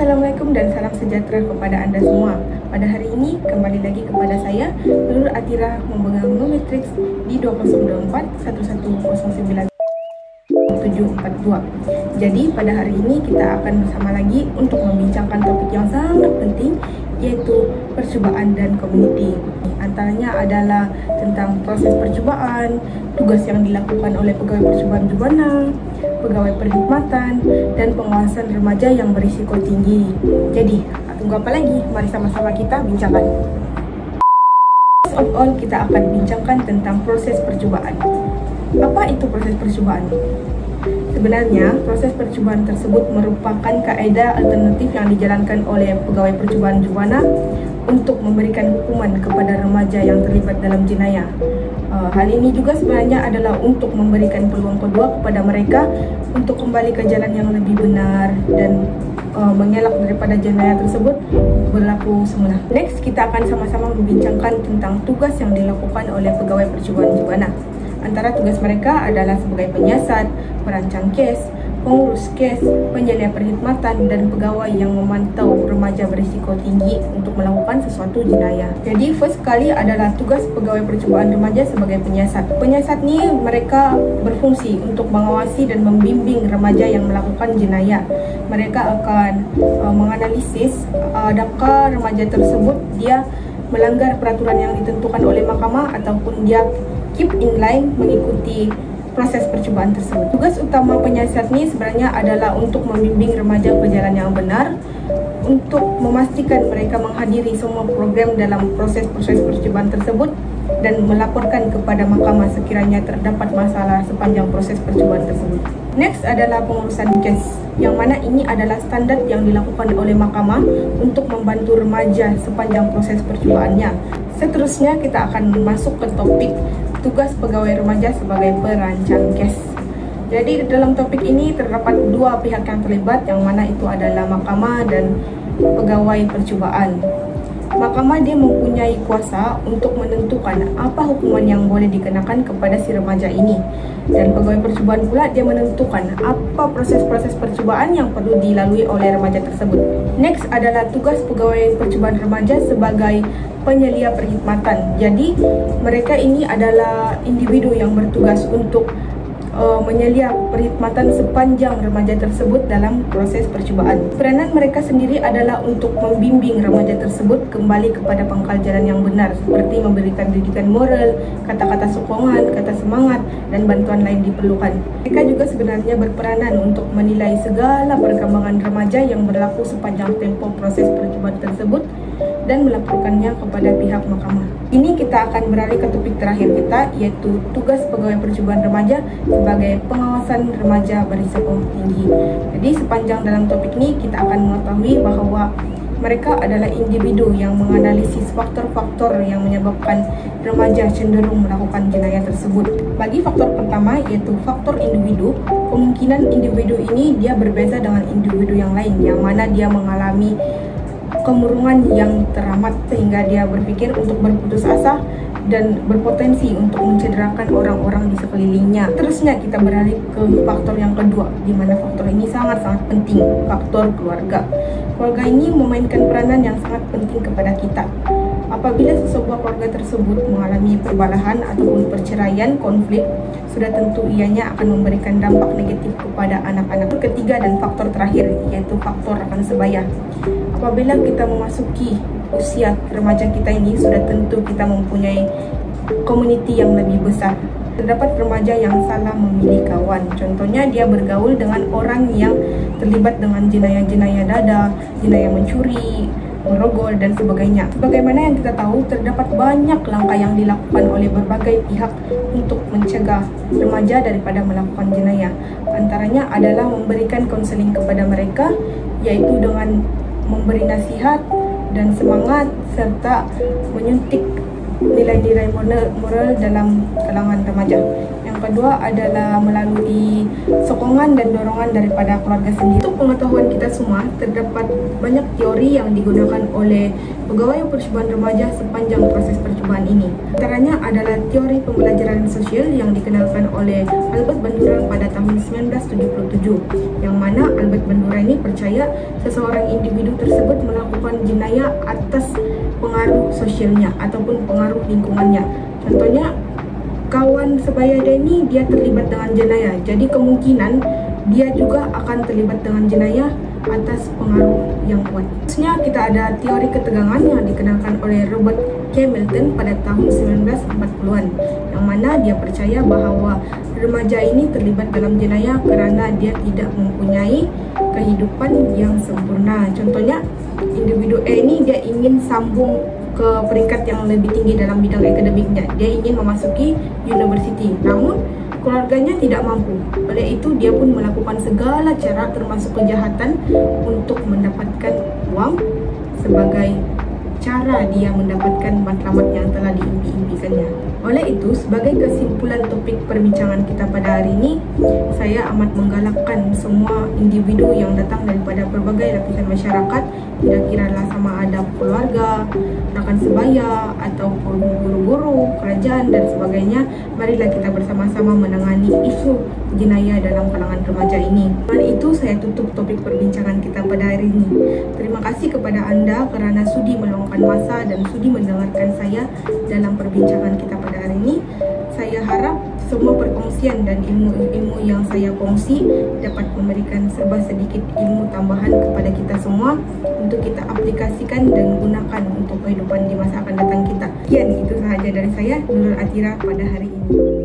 Assalamualaikum dan salam sejahtera kepada anda semua. Pada hari ini kembali lagi kepada saya Nurul Atira memegang Numetrix di 2024 1109 742. Jadi pada hari ini kita akan bersama lagi untuk membincangkan topik yang sangat penting, yaitu percubaan dan community. Antaranya adalah tentang proses percubaan, tugas yang dilakukan oleh pegawai percubaan juvenil, pegawai perkhidmatan, dan pengawasan remaja yang berisiko tinggi. Jadi, tunggu apa lagi? Mari sama-sama kita bincangkan. First of all, kita akan bincangkan tentang proses percubaan. Apa itu proses percubaan? Sebenarnya, proses percubaan tersebut merupakan kaedah alternatif yang dijalankan oleh pegawai percubaan juvenil untuk memberikan hukuman kepada remaja yang terlibat dalam jenayah. Hal ini juga sebenarnya adalah untuk memberikan peluang kedua kepada mereka untuk kembali ke jalan yang lebih benar dan mengelak daripada jenayah tersebut berlaku semula. Next, kita akan sama-sama membincangkan tentang tugas yang dilakukan oleh pegawai percubaan juvenil. Antara tugas mereka adalah sebagai penyiasat, perancang kes, pengurus kes, penyelia perkhidmatan, dan pegawai yang memantau remaja berisiko tinggi untuk melakukan sesuatu jenayah. Jadi first kali adalah tugas pegawai percubaan remaja sebagai penyiasat. Penyiasat ni mereka berfungsi untuk mengawasi dan membimbing remaja yang melakukan jenayah. Mereka akan menganalisis adakah remaja tersebut dia melanggar peraturan yang ditentukan oleh mahkamah ataupun dia keep in line mengikuti proses percubaan tersebut. Tugas utama penyiasat ini sebenarnya adalah untuk membimbing remaja ke jalan yang benar, untuk memastikan mereka menghadiri semua program dalam proses-proses percubaan tersebut dan melaporkan kepada mahkamah sekiranya terdapat masalah sepanjang proses percubaan tersebut. Next adalah pengurusan kes, yang mana ini adalah standar yang dilakukan oleh mahkamah untuk membantu remaja sepanjang proses percubaannya. Seterusnya kita akan masuk ke topik tugas pegawai remaja sebagai perancang kes. Jadi dalam topik ini terdapat dua pihak yang terlibat, yang mana itu adalah mahkamah dan pegawai percubaan. Mahkamah dia mempunyai kuasa untuk menentukan apa hukuman yang boleh dikenakan kepada si remaja ini, dan pegawai percubaan pula dia menentukan apa proses-proses percubaan yang perlu dilalui oleh remaja tersebut. Next adalah tugas pegawai percubaan remaja sebagai penyelia perkhidmatan. Jadi mereka ini adalah individu yang bertugas untuk menyelia perkhidmatan sepanjang remaja tersebut dalam proses percubaan. Peranan mereka sendiri adalah untuk membimbing remaja tersebut kembali kepada pangkal jalan yang benar, seperti memberikan didikan moral, kata-kata sokongan, kata semangat, dan bantuan lain diperlukan. Mereka juga sebenarnya berperanan untuk menilai segala perkembangan remaja yang berlaku sepanjang tempoh proses percubaan tersebut dan melaporkannya kepada pihak mahkamah. Ini kita akan beralih ke topik terakhir kita, yaitu tugas pegawai percubaan remaja sebagai pengawasan remaja berisiko tinggi. Jadi sepanjang dalam topik ini kita akan mengetahui bahawa mereka adalah individu yang menganalisis faktor-faktor yang menyebabkan remaja cenderung melakukan jenayah tersebut. Bagi faktor pertama, yaitu faktor individu, kemungkinan individu ini dia berbeza dengan individu yang lain, yang mana dia mengalami kemurungan yang teramat sehingga dia berpikir untuk berputus asa dan berpotensi untuk mencederakan orang-orang di sekelilingnya. Terusnya kita beralih ke faktor yang kedua, di mana faktor ini sangat-sangat penting, faktor keluarga. Keluarga ini memainkan peranan yang sangat penting kepada kita. Apabila sesebuah keluarga tersebut mengalami perbalahan ataupun perceraian, konflik, sudah tentu ianya akan memberikan dampak negatif kepada anak-anak. Ketiga dan faktor terakhir, yaitu faktor rekan sebaya. Apabila kita memasuki usia remaja kita ini, sudah tentu kita mempunyai komuniti yang lebih besar. Terdapat remaja yang salah memilih kawan. Contohnya dia bergaul dengan orang yang terlibat dengan jenayah-jenayah dada, jenayah mencuri, merogol, dan sebagainya. Sebagaimana yang kita tahu, terdapat banyak langkah yang dilakukan oleh berbagai pihak untuk mencegah remaja daripada melakukan jenayah. Antaranya adalah memberikan konseling kepada mereka, yaitu dengan memberi nasihat dan semangat serta menyuntik nilai-nilai moral dalam kalangan remaja. Yang kedua adalah melalui sokongan perkembangan dan dorongan daripada keluarga sendiri. Untuk pengetahuan kita semua, terdapat banyak teori yang digunakan oleh pegawai percobaan remaja sepanjang proses percobaan ini. Antaranya adalah teori pembelajaran sosial yang dikenalkan oleh Albert Bandura pada tahun 1977, yang mana Albert Bandura ini percaya seseorang individu tersebut melakukan jenayah atas pengaruh sosialnya ataupun pengaruh lingkungannya. Contohnya, kawan sebaya dia ini dia terlibat dengan jenayah, jadi kemungkinan dia juga akan terlibat dengan jenayah atas pengaruh yang kuat. Selanjutnya kita ada teori ketegangan yang dikenalkan oleh Robert K. Milton pada tahun 1940-an, yang mana dia percaya bahwa remaja ini terlibat dalam jenayah karena dia tidak mempunyai kehidupan yang sempurna. Contohnya, individu A ini dia ingin sambung ke peringkat yang lebih tinggi dalam bidang akademiknya. Dia ingin memasuki university, namun keluarganya tidak mampu. Oleh itu, dia pun melakukan segala cara termasuk kejahatan untuk mendapatkan uang sebagai cara dia mendapatkan matlamat yang telah diimpi-impikannya. Oleh itu, sebagai kesimpulan topik perbincangan kita pada hari ini, saya amat menggalakkan semua individu yang datang daripada berbagai lapisan masyarakat, tidak kiralah sama ada keluarga, rakan sebaya, ataupun guru-guru, kerajaan, dan sebagainya, marilah kita bersama-sama menangani isu jenayah dalam kalangan remaja ini. Dengan itu, saya tutup topik perbincangan kita pada hari ini. Terima kasih kepada Anda kerana sudi meluangkan masa dan sudi mendengarkan saya dalam perbincangan kita pada hari ini. Saya harap semua perkongsian dan ilmu-ilmu yang saya kongsi dapat memberikan serba sedikit ilmu tambahan kepada kita semua untuk kita aplikasikan dan gunakan untuk kehidupan di masa akan datang kita. Sekian, itu sahaja dari saya, Nurul Atira, pada hari ini.